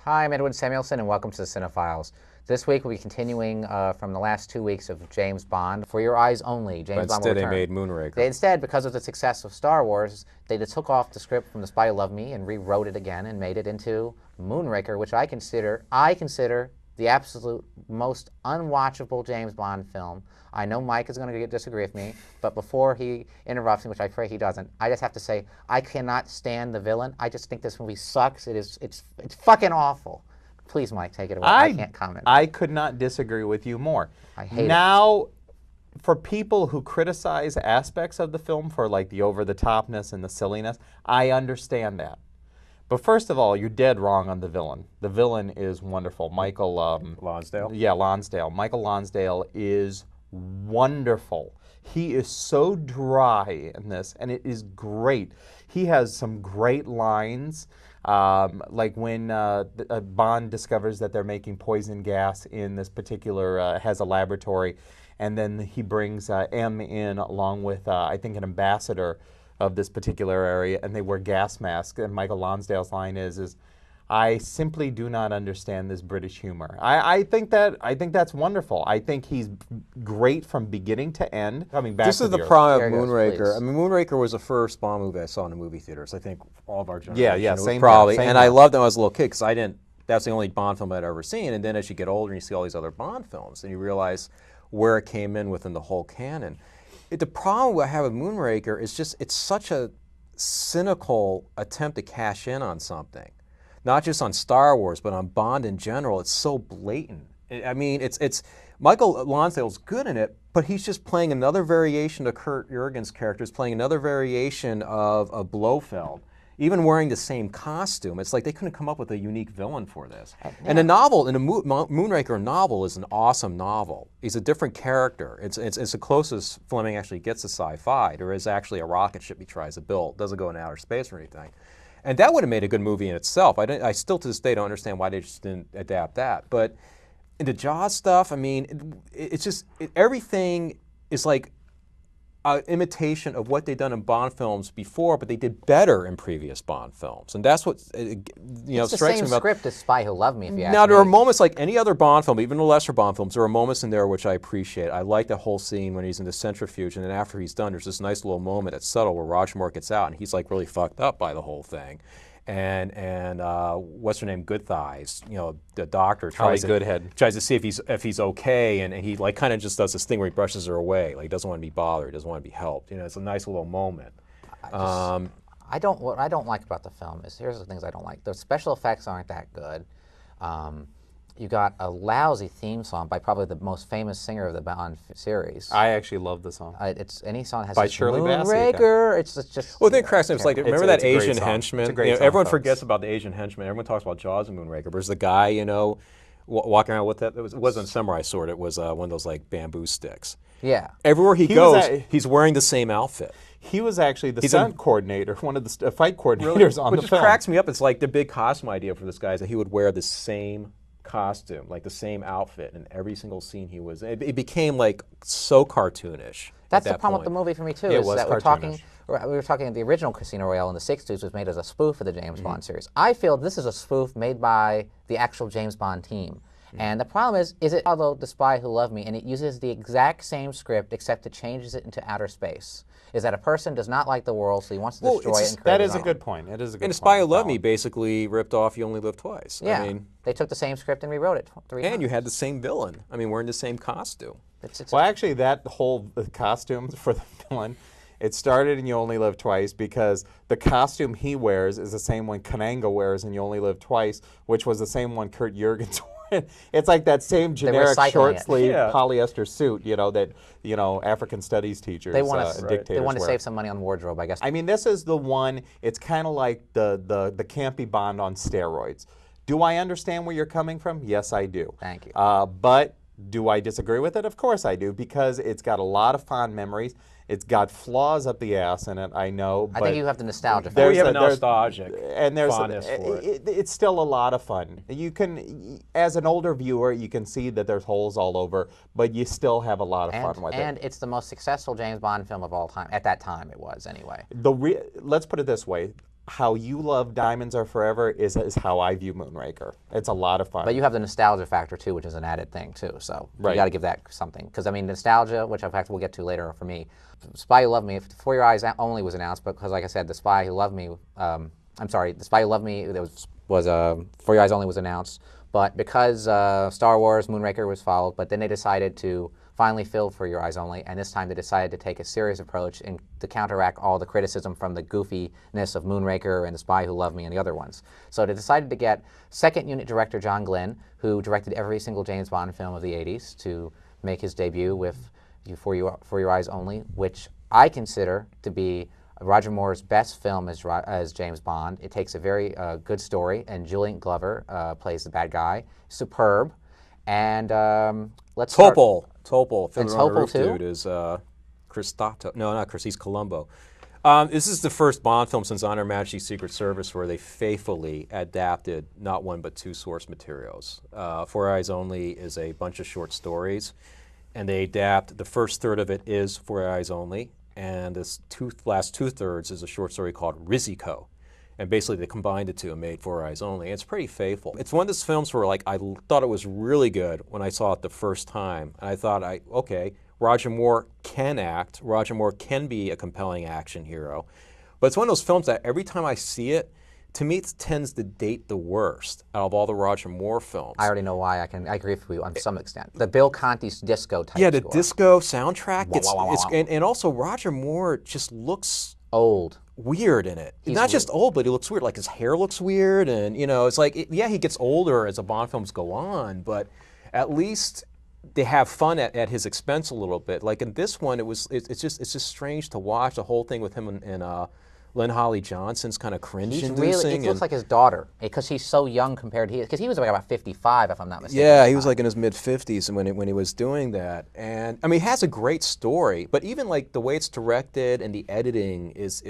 Hi, I'm Edwin Samuelson, and welcome to the CineFiles. This week we'll be continuing from the last 2 weeks of James Bond. For your eyes only, James Bond will return. Instead they made Moonraker. Instead, because of the success of Star Wars, they just took off the script from The Spy Who Loved Me and rewrote it again and made it into Moonraker, which I consider the absolute most unwatchable James Bond film. I know Mike is going to disagree with me, but before he interrupts me, which I pray he doesn't, I just have to say I cannot stand the villain. I just think this movie sucks. It's fucking awful. Please, Mike, take it away. I can't comment. I could not disagree with you more. I hate it. Now, for people who criticize aspects of the film for like the over-the-topness and the silliness, I understand that. But first of all, you're dead wrong on the villain. The villain is wonderful. Michael Lonsdale? Yeah, Lonsdale. Michael Lonsdale is wonderful. He is so dry in this, and it is great. He has some great lines, like when Bond discovers that they're making poison gas in this particular, has a laboratory, and then he brings M in along with, I think, an ambassador of this particular area, and they wear gas masks, and Michael Lonsdale's line is I simply do not understand this British humor. I think that's wonderful. I think he's great from beginning to end. Coming back This to is the Earth. problem of Moonraker. Please. I mean, Moonraker was the first Bond movie I saw in the movie theaters. I think all of our generation. Yeah, it was same probably. here, same and I here. loved it when I was a little kid because I didn't. That's the only Bond film I'd ever seen. And then as you get older and you see all these other Bond films, and you realize where it came in within the whole canon. The problem I have with Moonraker is just it's such a cynical attempt to cash in on something. Not just on Star Wars, but on Bond in general. It's so blatant. I mean, it's Michael Lonsdale's good in it, but he's just playing another variation of Kurt Jurgen's character. He's playing another variation of Blofeld, even wearing the same costume. It's like they couldn't come up with a unique villain for this. And the novel, and the Moonraker novel is an awesome novel. He's a different character. It's the closest Fleming actually gets to sci-fi. There is actually a rocket ship he tries to build. It doesn't go into outer space or anything. And that would have made a good movie in itself. I still to this day don't understand why they just didn't adapt that. But in the Jaws stuff, I mean, it's just everything is like an imitation of what they've done in Bond films before, but they did better in previous Bond films. And that's what It's strikes the same me about. script as Spy Who Loved Me, if you ask Now, there me. are moments like any other Bond film, even the lesser Bond films, there are moments in there which I appreciate. I like the whole scene when he's in the centrifuge, and then after he's done, there's this nice little moment that's subtle where Roger Moore gets out, and he's like really fucked up by the whole thing. And what's her name, Good Thighs, the doctor tries to see if he's okay, and he like kind of just does this thing where he brushes her away, like he doesn't want to be bothered, he doesn't want to be helped. It's a nice little moment. What I don't like about the film is, here's the things I don't like. The special effects aren't that good. You got a lousy theme song by probably the most famous singer of the Bond series. I actually love the song. Any song has By this Shirley Bassey. Moonraker. It's just. Well, then cracks me. It's like, remember that it's a great Asian song. henchman? It's a great song, everyone folks. forgets about the Asian henchman. Everyone talks about Jaws and Moonraker. There's the guy, walking around with that. It wasn't a samurai sword. It was one of those like bamboo sticks. Yeah. Everywhere he goes, he's wearing the same outfit. He was actually the stunt coordinator, one of the fight coordinators on the Which film. cracks me up. It's like the big costume idea for this guy is that he would wear the same costume, like the same outfit in every single scene he was in. It became like so cartoonish. That's the problem with the movie for me too. It Is was that cartoonish. we were talking the original Casino Royale in the '60s was made as a spoof of the James Bond series. I feel this is a spoof made by the actual James Bond team. And the problem is it although The Spy Who Loved Me, and it uses the exact same script except it changes it into outer space. Is that a person does not like the world, so he wants to destroy it and create That his is a own. good point. It is a good point. And The Spy Who Loved Me basically ripped off You Only Live Twice. Yeah, I mean, they took the same script and rewrote it 3 times. and you had the same villain. I mean, wearing the same costume. Well, actually, that whole costume for the villain, it started in You Only Live Twice because the costume he wears is the same one Kananga wears in You Only Live Twice, which was the same one Kurt Jurgens wore. It's like that same generic recycling short sleeve Yeah. polyester suit, that African studies teachers, They want to dictators wear. save some money on wardrobe, I guess. I mean, this is the one. It's kind of like the campy Bond on steroids. Do I understand where you're coming from? Yes, I do. Thank you. But do I disagree with it? Of course I do, because it's got a lot of fond memories. It's got flaws up the ass in it, I know. I think you have the nostalgia. There you have a there's- nostalgic and there's fondness for it. It's still a lot of fun. You can, as an older viewer, you can see that there's holes all over, but you still have a lot of fun with it. And it's the most successful James Bond film of all time. At that time, it was anyway. Let's put it this way. how you love Diamonds Are Forever is how I view Moonraker. It's a lot of fun. But you have the nostalgia factor too, which is an added thing too. So you got to give that something. Because I mean, nostalgia, which in fact we'll get to later for me. Spy Who Loved Me, For Your Eyes Only was announced, because like I said, The Spy Who Loved Me. I'm sorry, The Spy Who Loved Me. There was For Your Eyes Only was announced, but because Star Wars, Moonraker was followed, but then they decided to finally film For Your Eyes Only, and this time they decided to take a serious approach and to counteract all the criticism from the goofiness of Moonraker and The Spy Who Loved Me and the other ones. So they decided to get second unit director John Glenn, who directed every single James Bond film of the 80s, to make his debut with For Your Eyes Only, which I consider to be Roger Moore's best film as James Bond. It takes a very good story, and Julian Glover plays the bad guy. Superb. And let's start. Topol, Fiddler on the Roof too? dude is Christato. No, not Chris. He's Columbo. This is the first Bond film since On Her Majesty's Secret Service where they faithfully adapted not one but two source materials. For Your Eyes Only is a bunch of short stories, and they adapt. The first third of it is For Your Eyes Only, and this last two-thirds is a short story called Rizzico. And basically they combined the two and made For Your Eyes Only. And it's pretty faithful. It's one of those films where like I thought it was really good when I saw it the first time. And I thought, okay, Roger Moore can act. Roger Moore can be a compelling action hero. But it's one of those films that every time I see it, to me it tends to date the worst out of all the Roger Moore films. I already know why. I agree with you on some extent. The Bill Conti's disco type Yeah, the score. disco soundtrack. Wow. And also Roger Moore just looks Old. weird in it. He's Not just old, but he looks weird. Like his hair looks weird, and it's like, yeah, he gets older as the Bond films go on, but at least they have fun at his expense a little bit. Like in this one, it's just strange to watch the whole thing with him and Lynn Holly Johnson's kind of cringe-inducing. It looks like his daughter, because he's so young compared to because he was like about 55, if I'm not mistaken. Yeah, he was like in his mid-50s when he was doing that. And I mean, he has a great story, but even like the way it's directed and the editing is,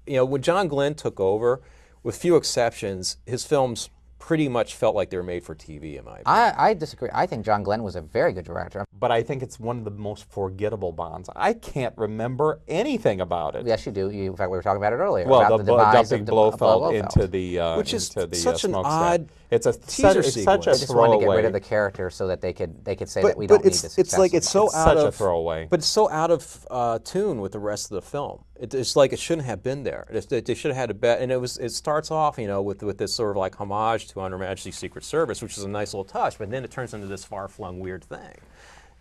when John Glenn took over, with few exceptions, his films pretty much felt like they were made for TV, in my opinion. I disagree. I think John Glenn was a very good director. But I think it's one of the most forgettable Bonds. I can't remember anything about it. Yes, you do. In fact, we were talking about it earlier. Well, about the demise dumping of Blofeld Blofeld. into the Which is into the such an smokestack. odd It's teaser such sequence. a They just wanted to get rid throwaway. of the character so that they could say that we don't but need this. it's like it's so It's out such a of throwaway. But it's so out of tune with the rest of the film. It's like it shouldn't have been there. They should have had a bet, and it starts off with this sort of like homage to On Her Majesty's Secret Service, which is a nice little touch, but then it turns into this far-flung weird thing.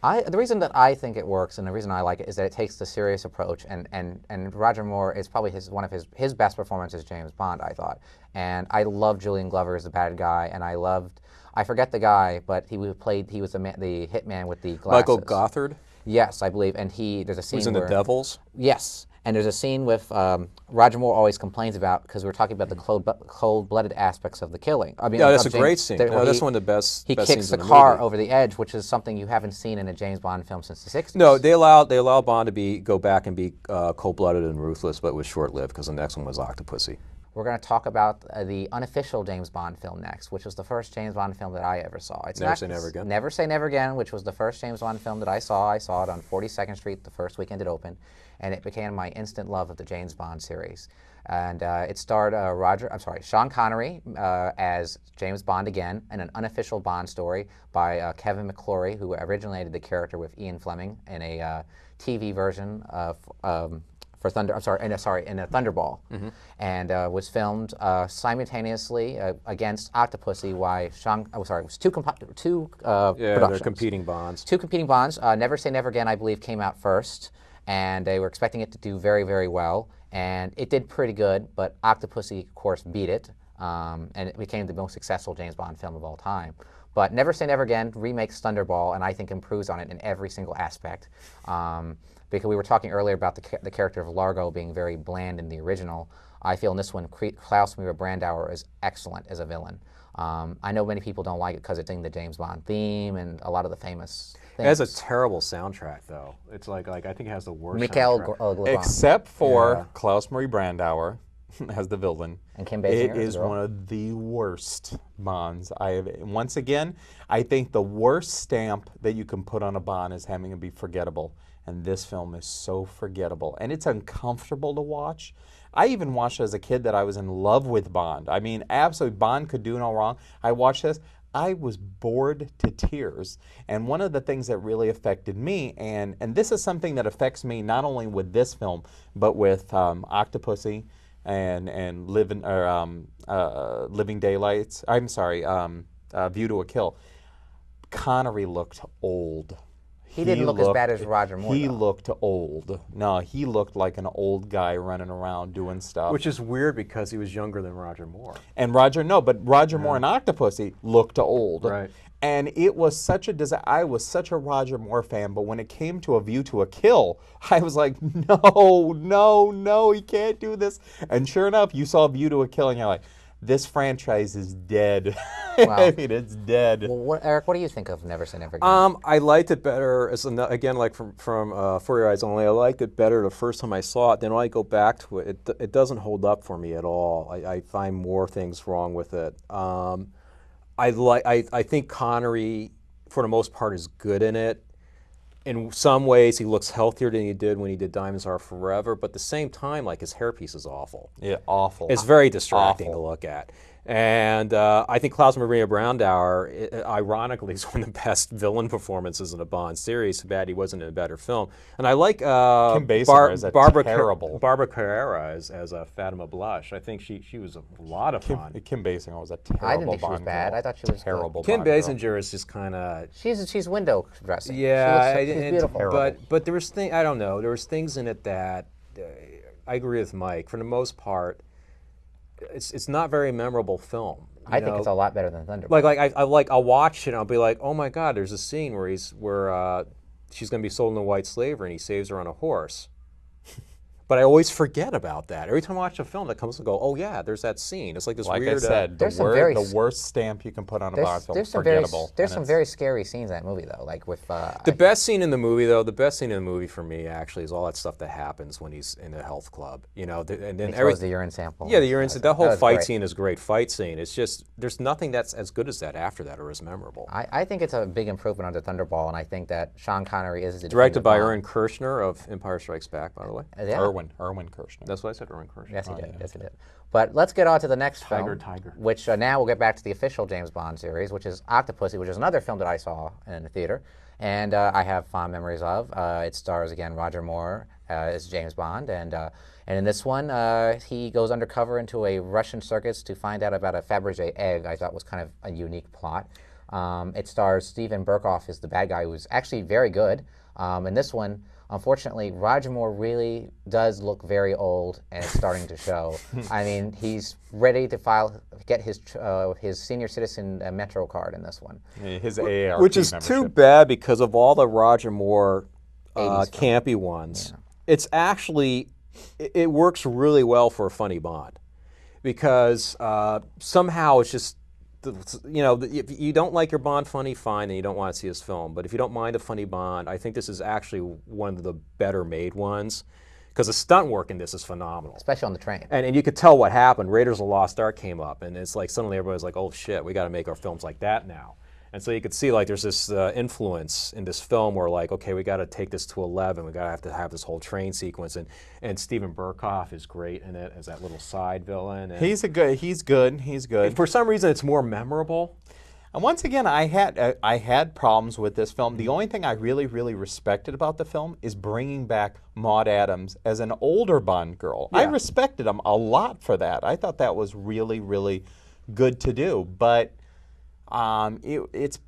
The reason that I think it works and the reason I like it is that it takes the serious approach, and Roger Moore is probably one of his best performances as James Bond, I thought. And I love Julian Glover as the bad guy, and I forget the guy, but he was the hitman with the glasses. Michael Gothard, Yes, I believe, and there's a scene who's in where The Devils. Yes, and there's a scene with Roger Moore always complains about, because we're talking about the cold-blooded aspects of the killing. I mean, Yeah, that's a James- great scene. that- where That's one of the best He best kicks scenes the in the car movie. over the edge, which is something you haven't seen in a James Bond film since the 60s. No, they allow Bond to go back and be cold-blooded and ruthless, but it was short-lived because the next one was Octopussy. We're going to talk about the unofficial James Bond film next, which was the first James Bond film that I ever saw. Never Say Never Again. Never Say Never Again, which was the first James Bond film that I saw. I saw it on 42nd Street the first weekend it opened, and it became my instant love of the James Bond series. And it starred Sean Connery as James Bond again, in an unofficial Bond story by Kevin McClory, who originated the character with Ian Fleming in a TV version of in a Thunderball, and was filmed simultaneously against Octopussy. It was two Yeah, they're productions. competing Bonds. Two competing Bonds. Never Say Never Again, I believe, came out first, and they were expecting it to do very, very well, and it did pretty good. But Octopussy, of course, beat it, and it became the most successful James Bond film of all time. But Never Say Never Again remakes Thunderball, and I think improves on it in every single aspect. Because we were talking earlier about the character of Largo being very bland in the original. I feel in this one, Klaus Maria Brandauer is excellent as a villain. I know many people don't like it because it's in the James Bond theme and a lot of the famous things. It has a terrible soundtrack, though. It's like I think it has the worst Mikhail soundtrack. Globon Except for Yeah. Klaus Marie Brandauer as the villain. and Kim It Basinger as is the girl. one of the worst Bonds I have. Once again, I think the worst stamp that you can put on a Bond is having it be forgettable. And this film is so forgettable. And it's uncomfortable to watch. I even watched as a kid that I was in love with Bond. I mean, absolutely, Bond could do no wrong. I watched this. I was bored to tears. And one of the things that really affected me, and this is something that affects me not only with this film, but with Octopussy and Living Daylights. I'm sorry, View to a Kill. Connery looked old. He didn't look as bad as Roger Moore. He though. looked old. No, he looked like an old guy running around doing stuff. Which is weird because he was younger than Roger Moore. And Roger Moore in Octopussy looked old. Right. And it was such a I was such a Roger Moore fan, but when it came to A View to a Kill, I was like, no, he can't do this. And sure enough, you saw View to a Kill, and you're like, this franchise is dead. I mean, it's dead. Well, Eric, what do you think of Never Say Never Again? I liked it better, again, like from For Your Eyes Only, I liked it better the first time I saw it. Then when I go back to it, it doesn't hold up for me at all. I find more things wrong with it. I think Connery, for the most part, is good in it. In some ways, he looks healthier than he did when he did Diamonds Are Forever, but at the same time, like, his hairpiece is awful. Yeah, awful. It's very distracting Awful. to look at. And I think Klaus Maria Brandauer, ironically, is one of the best villain performances in a Bond series. Too bad he wasn't in a better film. And I like Kim Basinger is a terrible. Barbara Carrera as Fatima Blush. I think she was a lot of fun. Kim Basinger was a terrible I didn't think she was Bond bad. girl. I thought she was terrible. Kim Bond girl. Basinger is just kind of She's window dressing. yeah, she's beautiful. but there was I don't know. There was things in it that I agree with Mike. For the most part, it's not very memorable film. I think it's a lot better than Thunderball. I'll watch it and I'll be like, oh my God, there's a scene where she's going to be sold into white slavery and he saves her on a horse. But I always forget about that. Every time I watch a film that comes and go, oh yeah, there's that scene. It's like this Like weird. I said, the worst stamp you can put on a Bond film. Forgettable. There's some very scary scenes in that movie though, like with The best scene in the movie for me actually is all that stuff that happens when he's in a health club. You know, and then he throws the urine sample. Yeah, the urine. That whole fight great. scene is great. Fight scene. It's just there's nothing that's as good as that after that or as memorable. I think it's a big improvement under Thunderball, and I think that Sean Connery is the Directed by definitive Irwin Kershner of Empire Strikes Back, by the way. Bond. Yeah. Irwin Kershner. That's what I said, Irwin Kershner. Yes, he did. Yes, he did. But let's get on to the next film, Tiger. which now we'll get back to the official James Bond series, which is Octopussy, which is another film that I saw in the theater, and I have fond memories of. It stars again Roger Moore as James Bond, and in this one he goes undercover into a Russian circus to find out about a Fabergé egg. I thought was kind of a unique plot. It stars Steven Berkoff as the bad guy, who's actually very good. In this one, unfortunately, Roger Moore really does look very old, and it's starting to show. I mean, he's ready to get his senior citizen Metro card in this one. His AARP Which is membership. too bad because of all the Roger Moore 80s campy ones. Yeah. It's actually, it works really well for a funny Bond because somehow it's just, you know, if you don't like your Bond funny, fine, and you don't want to see his film. But if you don't mind a funny Bond, I think this is actually one of the better made ones because the stunt work in this is phenomenal. Especially on the train. And you could tell what happened. Raiders of the Lost Ark came up, and it's like suddenly everybody's like, oh shit, we got to make our films like that now. And so you could see like there's this influence in this film where like, okay, we got to take this to 11. We got to have this whole train sequence, and Steven Berkoff is great in it as that little side villain. And He's good. for some reason, it's more memorable. And once again, I had problems with this film. The only thing I really respected about the film is bringing back Maud Adams as an older Bond girl. Yeah. I respected him a lot for that. I thought that was really good to do, but. It's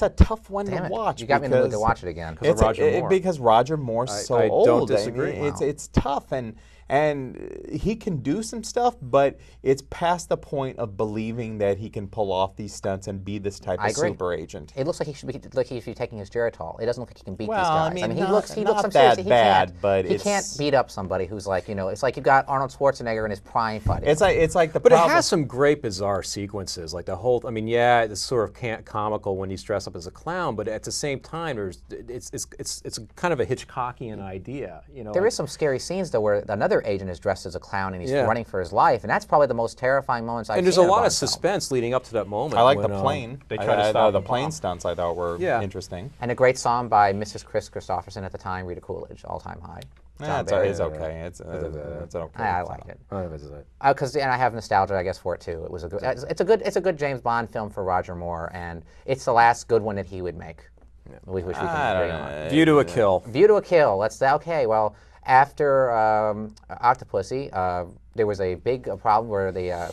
a tough one to watch. You got me in the mood to watch it again. Because of Roger Moore. Because Roger Moore's so I old. don't disagree. I mean, it's tough, and he can do some stuff, but it's past the point of believing that he can pull off these stunts and be this type of super agent. It looks like he should be taking his Geritol. It doesn't look like he can beat these Well, guys. I mean, he not- looks. not I'm that serious, bad, but he can't beat up somebody who's like, you know, it's like you've got Arnold Schwarzenegger in his prime fighting. It's like the But problem. it has some great bizarre sequences, like the whole. I mean, yeah, it's sort of comical when he's dressed up as a clown, but at the same time, it's kind of a Hitchcockian idea, you know. There is some scary scenes though where another agent is dressed as a clown and he's running for his life, and that's probably the most terrifying moments I've seen. And there's in a lot Bond of suspense leading up to that moment. I like when, the plane. They try to stop the plane stunts. I thought were interesting. And a great song by Mrs. Chris Christopherson at the time, Rita Coolidge, All Time High. It's okay. It's an okay. I like it. Oh, this is it. Because and I have nostalgia, I guess, for it too. It was a good. It's a good James Bond film for Roger Moore, and it's the last good one that he would make. Which we can agree on. View to a Kill. View to a Kill. Okay. Well, after Octopussy, there was a big problem where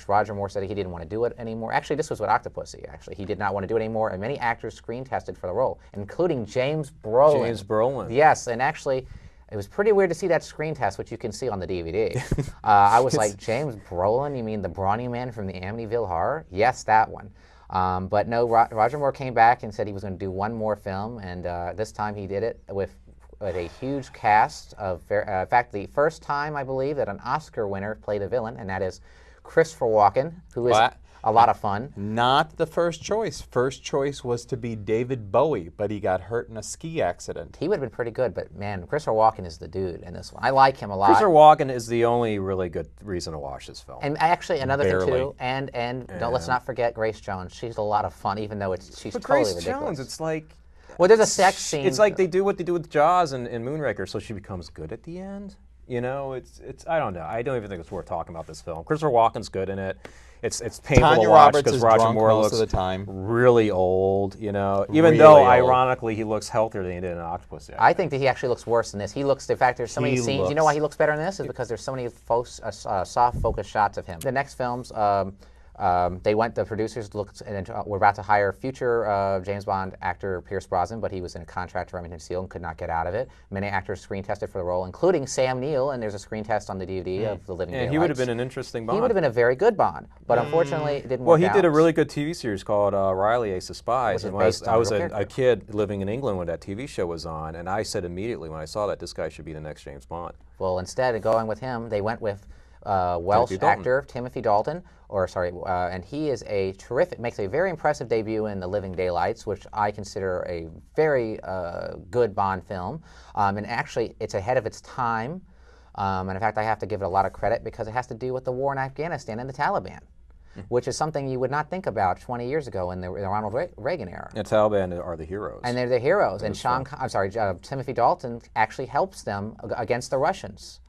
Roger Moore said he didn't want to do it anymore. Actually, this was with Octopussy. Actually, he did not want to do it anymore, and many actors screen tested for the role, including James Brolin. James Brolin. Yes, and actually, it was pretty weird to see that screen test, which you can see on the DVD. I was like, James Brolin? You mean the brawny man from the Amityville Horror? Yes, that one. But no, Roger Moore came back and said he was going to do one more film, and this time he did it with a huge cast of, in fact, the first time, I believe, that an Oscar winner played a villain, and that is Christopher Walken, who is a lot of fun. Not the first choice. First choice was to be David Bowie, but he got hurt in a ski accident. He would have been pretty good, but man, Christopher Walken is the dude in this one. I like him a lot. Christopher Walken is the only really good reason to watch this film. And actually, another Barely. thing too, and let's not forget Grace Jones. She's a lot of fun, even though she's But totally Grace ridiculous. Jones, it's like... Well, there's a sex scene. It's like they do what they do with Jaws and Moonraker, so she becomes good at the end. You know, it's I don't know. I don't even think it's worth talking about this film. Christopher Walken's good in it. It's painful Tanya to watch Roberts because is Roger drunk Moore most looks of the time. really old. You know, even Really though old. ironically he looks healthier than he did in Octopussy. I think that he actually looks worse than this. He looks, in fact, there's so many scenes. You know why he looks better in this? Is because there's so many soft focus shots of him. The next films, the producers looked and were about to hire future James Bond actor Pierce Brosnan, but he was in a contract to Remington Steele and could not get out of it. Many actors screen tested for the role, including Sam Neill, and there's a screen test on the DVD of The Living Daylights. he would have been an interesting Bond. He would have been a very good Bond, but unfortunately it didn't Well, work out. he did a really good TV series called Riley, Ace of Spies. Which is And when I was, based on I a was real a character. kid living in England when that TV show was on, and I said immediately when I saw that this guy should be the next James Bond. Well, instead of going with him, they went with Welsh Timothy Dalton. actor Timothy Dalton, and he is makes a very impressive debut in The Living Daylights, which I consider a very good Bond film. And actually, it's ahead of its time. And in fact, I have to give it a lot of credit because it has to do with the war in Afghanistan and the Taliban, which is something you would not think about 20 years ago in the Ronald Reagan era. The Taliban are the heroes. And they're the heroes. And Timothy Dalton actually helps them against the Russians.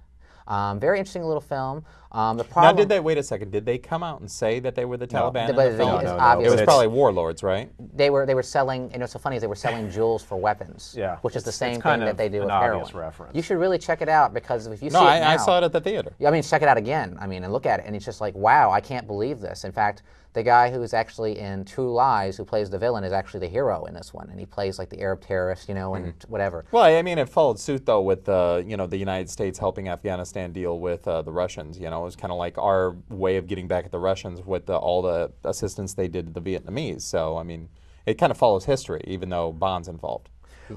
Very interesting little film. The problem, Now, wait a second, did they come out and say that they were the Taliban in but the film? it's It obvious. was probably warlords, right? They were selling, and what's so funny is they were selling jewels for weapons, Yeah, which is the it's same kind thing that of they do an with obvious heroin. reference. You should really check it out because if you No, see it now, I saw it at the theater. I mean, check it out again. I mean, and look at it, and it's just like, wow, I can't believe this. In fact, the guy who's actually in True Lies, who plays the villain, is actually the hero in this one, and he plays like the Arab terrorist, and whatever. Well, I mean, it followed suit though with the United States helping Afghanistan deal with the Russians. It was kind of like our way of getting back at the Russians with all the assistance they did to the Vietnamese. So I mean, it kind of follows history, even though Bond's involved.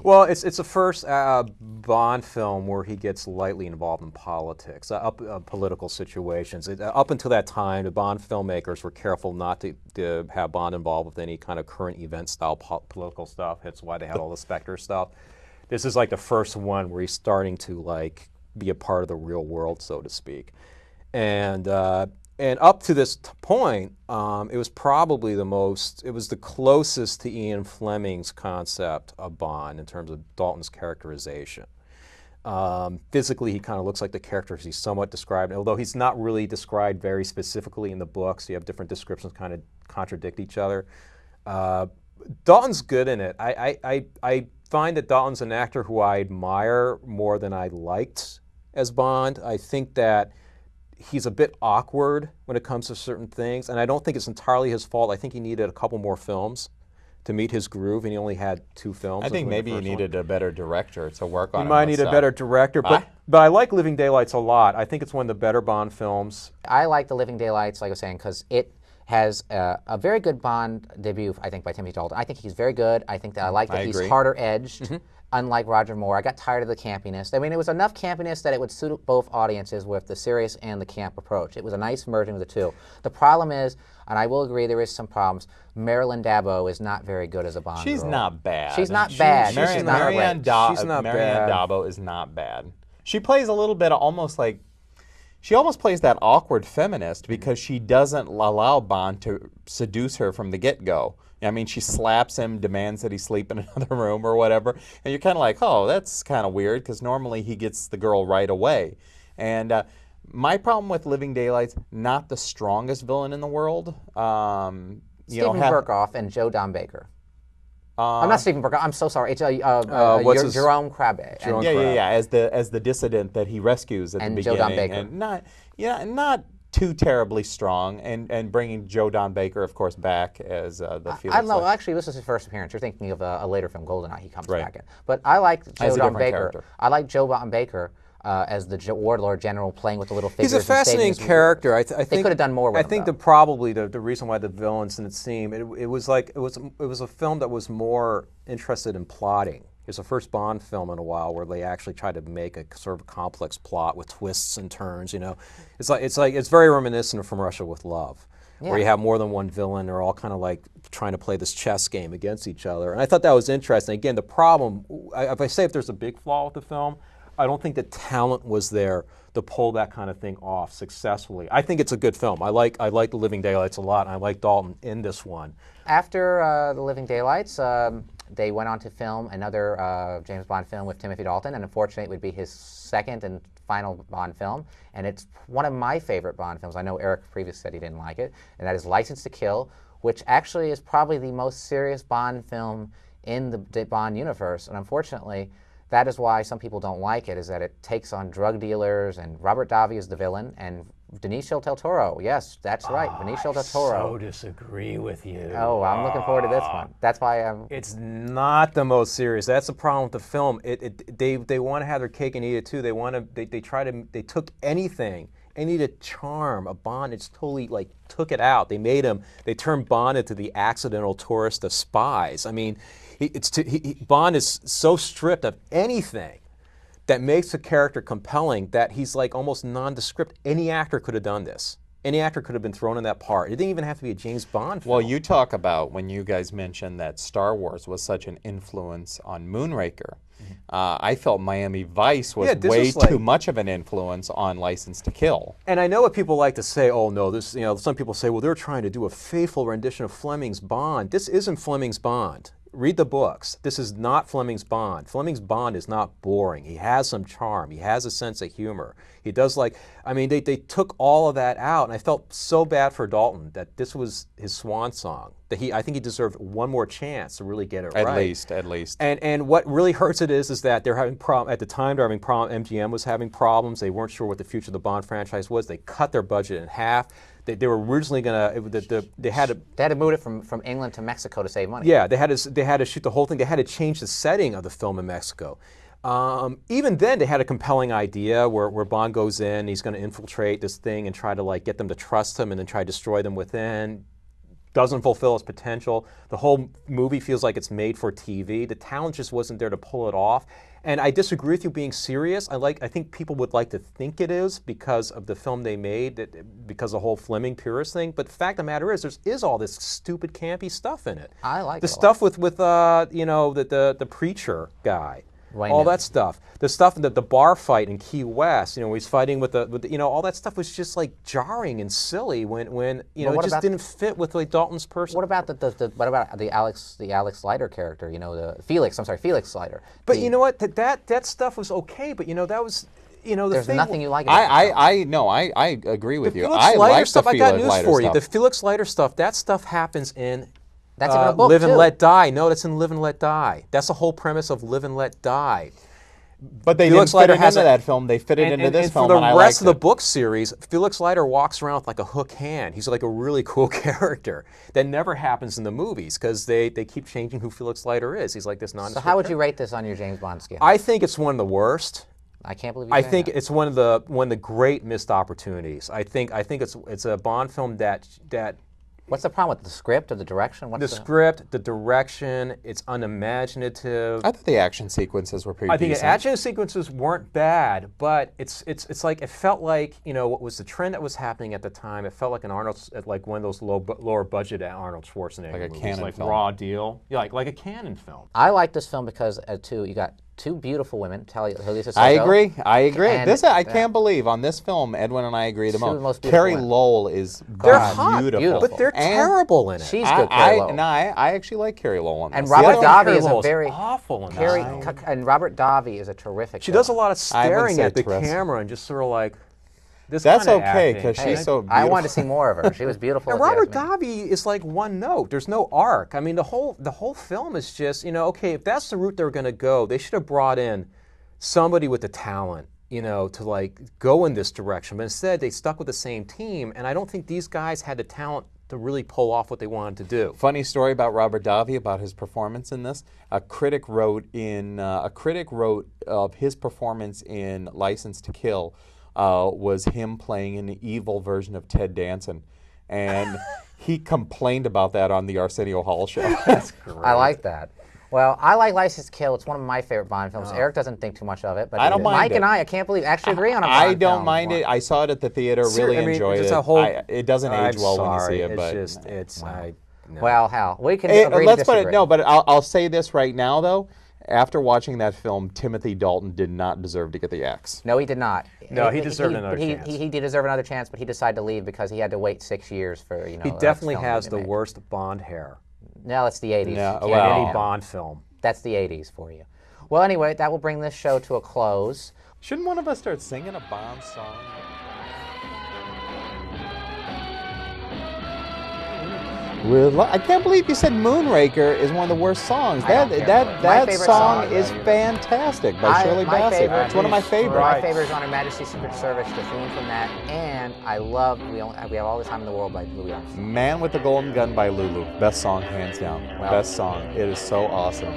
Well, it's the first Bond film where he gets lightly involved in politics, political situations. Up until that time, the Bond filmmakers were careful not to have Bond involved with any kind of current event-style political stuff. That's why they had all the Spectre stuff. This is like the first one where he's starting to like be a part of the real world, so to speak. And up to this point, it was probably it was the closest to Ian Fleming's concept of Bond in terms of Dalton's characterization. Physically, he kind of looks like the characters he's somewhat described, although he's not really described very specifically in the books. You have different descriptions kind of contradict each other. Dalton's good in it. I find that Dalton's an actor who I admire more than I liked as Bond. I think that he's a bit awkward when it comes to certain things, and I don't think it's entirely his fault. I think he needed a couple more films to meet his groove, and he only had 2 films. I think maybe he needed a better director to work on. He might need a better director, but I like Living Daylights a lot. I think it's one of the better Bond films. I like The Living Daylights, like I was saying, because it has a very good Bond debut, I think, by Timothy Dalton. I think he's very good. I think that I like that he's harder edged. Unlike Roger Moore, I got tired of the campiness. I mean, it was enough campiness that it would suit both audiences with the serious and the camp approach. It was a nice merging of the two. The problem is, and I will agree there is some problems, Marilyn Dabo is not very good as a Bond She's girl. not bad. She's not bad. Marianne She's not Marianne bad. Dabo is not bad. She plays a little bit of almost like, She almost plays that awkward feminist because she doesn't allow Bond to seduce her from the get-go. I mean, she slaps him, demands that he sleep in another room or whatever, and you're kind of like, oh, that's kind of weird because normally he gets the girl right away. And my problem with Living Daylights, not the strongest villain in the world. Stephen Burkoff and Joe Don Baker. I'm not Stephen Burkoff. I'm so sorry. It's what's his- Jerome Crabbe. Jerome Yeah. As the dissident that he rescues at And the Joe beginning, Don Baker. and not too terribly strong, and bringing Joe Don Baker, of course, back as the Felix. I don't know. Actually, this is his first appearance. You're thinking of a later film, GoldenEye. He comes Right. back in. But I like As Joe a Don different Baker. character. I like Joe Don Baker as the warlord general playing with the little figures. He's a and saving fascinating his character. I They think could have done more with I him, think though. probably the reason why the villains didn't seem it was a film that was more interested in plotting. It's the first Bond film in a while where they actually tried to make a sort of complex plot with twists and turns. You know, it's very reminiscent from Russia with Love, where you have more than one villain. They're all kind of like trying to play this chess game against each other. And I thought that was interesting. Again, the problem, if there's a big flaw with the film, I don't think the talent was there to pull that kind of thing off successfully. I think it's a good film. I like The Living Daylights a lot, and I like Dalton in this one. After The Living Daylights, they went on to film another James Bond film with Timothy Dalton, and unfortunately it would be his second and final Bond film, and it's one of my favorite Bond films. I know Eric previously said he didn't like it, and that is License to Kill, which actually is probably the most serious Bond film in the Bond universe, and unfortunately that is why some people don't like it, is that it takes on drug dealers, and Robert Davi is the villain, and Benicio del Toro. Yes, that's right, Benicio del Toro. So disagree with you. Oh, I'm looking forward to this one. That's why I'm... It's not the most serious. That's the problem with the film. They want to have their cake and eat it too. They took anything, any to charm a Bond. It's totally like took it out. They turned Bond into the accidental tourist of spies. I mean, Bond is so stripped of anything that makes a character compelling that he's like almost nondescript. Any actor could have done this. Any actor could have been thrown in that part. It didn't even have to be a James Bond film. Well, you talk about when you guys mentioned that Star Wars was such an influence on Moonraker. I felt Miami Vice was way too much of an influence on License to Kill. And I know what people like to say, oh no, this, some people say, well, they're trying to do a faithful rendition of Fleming's Bond. This isn't Fleming's Bond. Read the books. This is not Fleming's Bond. Fleming's Bond is not boring. He has some charm. He has a sense of humor. He does they took all of that out, and I felt so bad for Dalton that this was his swan song. That I think he deserved one more chance to really get it right. At least. And what really hurts it is that they're having at the time they're having MGM was having problems. They weren't sure what the future of the Bond franchise was. They cut their budget in half. They were originally going to. They had to move it from England to Mexico to save money. Yeah, they had to shoot the whole thing. They had to change the setting of the film in Mexico. Even then, they had a compelling idea where Bond goes in, he's going to infiltrate this thing and try to get them to trust him, and then try to destroy them within. Doesn't fulfill its potential. The whole movie feels like it's made for TV. The talent just wasn't there to pull it off. And I disagree with you being serious. I think people would like to think it is because of the film they made, because of the whole Fleming purist thing. But the fact of the matter is, there is all this stupid, campy stuff in it. I like the stuff with the preacher guy. All that stuff. The stuff in the bar fight in Key West, where he's fighting with all that stuff was just like jarring and silly when it just didn't fit with Dalton's person. What about the Alex Leiter character? The Felix. I'm sorry, Felix Leiter. But you know what? That stuff was okay. But that was. There's nothing you like about it. I agree with you. I like stuff. I got news for you. The Felix Leiter stuff. That stuff happens in. That's in a book, Live too. and Let Die. No, that's in Live and Let Die. That's the whole premise of Live and Let Die. But they didn't fit it into that film. They fit it into this film, and I for the rest of the it. book series, Felix Leiter walks around with like a hook hand. He's like a really cool character that never happens in the movies because they keep changing who Felix Leiter is. He's like this nondescript. So how would you rate this on your James Bond scale? I think it's one of the worst. I can't believe you I say think that. it's one of the great missed opportunities. I think it's a Bond film that. What's the problem with the script or the direction? The script, the direction, it's unimaginative. I thought the action sequences were pretty I think decent. the action sequences weren't bad, but it's like it felt like what was the trend that was happening at the time. It felt like like one of those lower budget Arnold Schwarzenegger like a movies, Cannon like film. Raw Deal, like a Cannon film. I like this film because too you got two beautiful women, Lisa I Soto. agree. I agree. And, This I can't believe on this film, Edwin and I agree the Two of the most. most beautiful Carrie women. Lowell is They're God, hot, beautiful, but they're And terrible in it. She's good, Carrie Lowell. I actually like Carrie Lowell in this. And The Robert other- Davi Carrie is a Lowell's very awful in Carrie, this. and Robert Davi is a terrific. She does a villain. lot of I wouldn't staring say at the terrific. camera and just sort of like this. That's kind of okay, acting. 'cause she's Hey, so I wanted to beautiful. see more of her. She was beautiful. And as Robert Yasmin. Davi is like one note. There's no arc. I mean, the whole film is just, okay, if that's the route they're going to go, they should have brought in somebody with the talent, to like go in this direction. But instead, they stuck with the same team, and I don't think these guys had the talent to really pull off what they wanted to do. Funny story about Robert Davi, about his performance in this. A critic wrote of his performance in License to Kill was him playing an evil version of Ted Danson, and he complained about that on the Arsenio Hall show. That's great. I like that. Well, I like License to Kill. It's one of my favorite Bond films. Eric doesn't think too much of it, but I don't mind Mike it. and I can't believe, actually agree on a Bond I don't film. mind it. I saw it at the theater. Ser- Really I mean, enjoyed just it. a whole- It doesn't age I'm well sorry. when you see it, It's but just, it's, I, no. Well, Hal, we can Hey, agree let's to put disagree. it. No, but I'll say this right now, though. After watching that film, Timothy Dalton did not deserve to get the X. No, he did not. No, he deserved another chance. He did deserve another chance, but he decided to leave because he had to wait 6 years for, He definitely has the worst. worst Bond hair No, it's the 80s. No, Can't well- do in any that. Bond film. That's the 80s for you. Well, anyway, that will bring this show to a close. Shouldn't one of us start singing a Bond song? I can't believe you said Moonraker is one of the worst songs. I don't care. My That favorite song song is fantastic by Shirley my Bassey. favorite It's one of my My favorites. favorite is On Her Majesty's Secret Service, the theme from that, and I love We Have All the Time in the World by Louis Armstrong. Man with the Golden Gun by Lulu. Best song, hands down. Well- Best song. It is so awesome.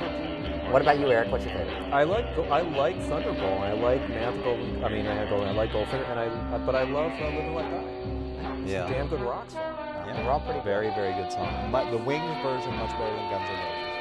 What about you, Eric? What's your favorite? I like Thunderball. I like Man with the Golden. I mean, I like Goldfinger, but I love Live and Let Die. It's a damn good rock song. We're all pretty good. Very, very good song. The Wings version much better than Guns N' Roses.